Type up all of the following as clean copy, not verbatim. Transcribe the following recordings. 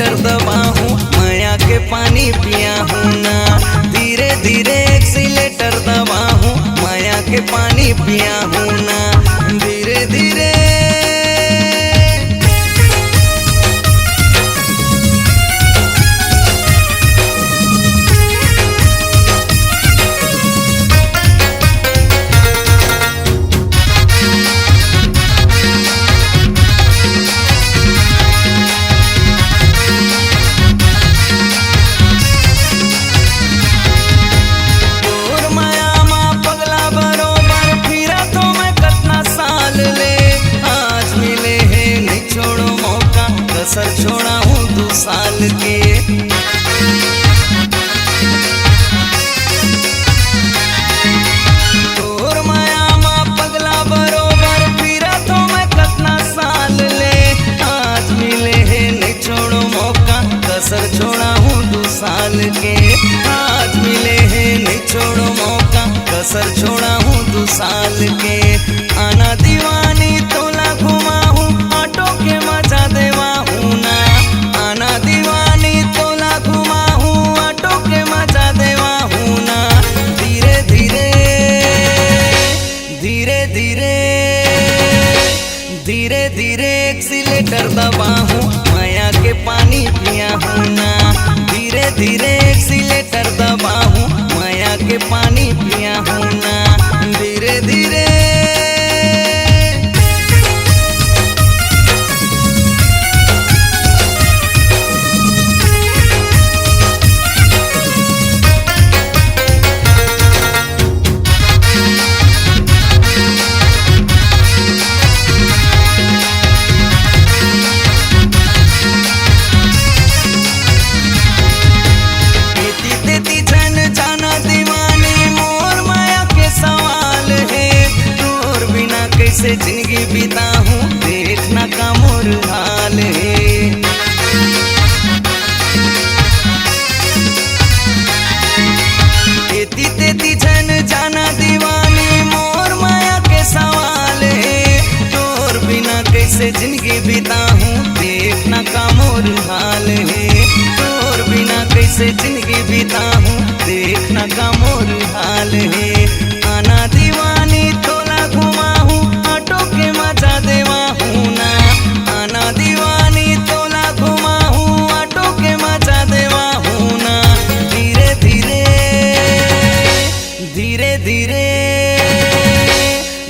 Accelerator दबा हूँ, माया के पानी पिया हूँ ना। धीरे धीरे एक्सीलेटर दबा हूँ, माया के पानी पिया हूँ ना। धीरे धीरे कसर छोड़ा हूँ 2 साल के। तोर माया मा पगला बरोबर फिरा तो मैं कितना साल ले। आज मिले है नहीं छोड़ो मौका, कसर छोड़ा हूँ 2 साल के। आज मिले है नहीं छोड़ो मौका, कसर छोड़ा हूँ 2 साल के। आना दीवानी तोला घुमा हूँ, ऑटो के मजा देवा हूँ ना। आना दीवानी तोला घुमा हूँ, ऑटो के मजा देवा हूँ ना। धीरे धीरे धीरे धीरे धीरे धीरे एक्सीलेटर दबा हूँ, माया के पानी पिया हूँ ना। धीरे धीरे एक्सीलेटर दबा हूँ, माया के पानी पिया हूँ ना। धीरे धीरे से जिंदगी बीता हूँ, देखना का मोर हाल है। तेती तेती जन जाना दीवानी, मोर माया के सवाल है। तोर बिना कैसे जिंदगी बीता हूँ, देखना का मोर हाल है। तोर बिना कैसे जिंदगी बीता हूँ, देखना का मोर हाल है। आना दीवानी तोला घुमा हूँ, ऑटो के मजा देवा हूँ ना। आना दीवानी तोला घुमा हूँ, ऑटो के मजा देवा हूँ ना। धीरे धीरे धीरे धीरे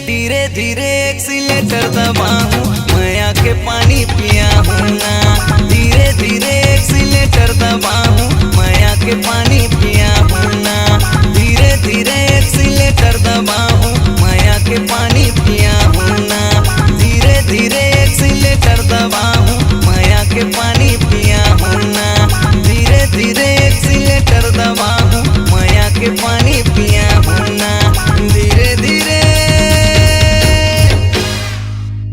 धीरे धीरे एक्सीलेटर दबा हूँ, माया के पानी पिया हूँ ना। धीरे धीरे एक्सीलेटर दबा हूँ, माया के पानी पिया हूँ ना। धीरे धीरे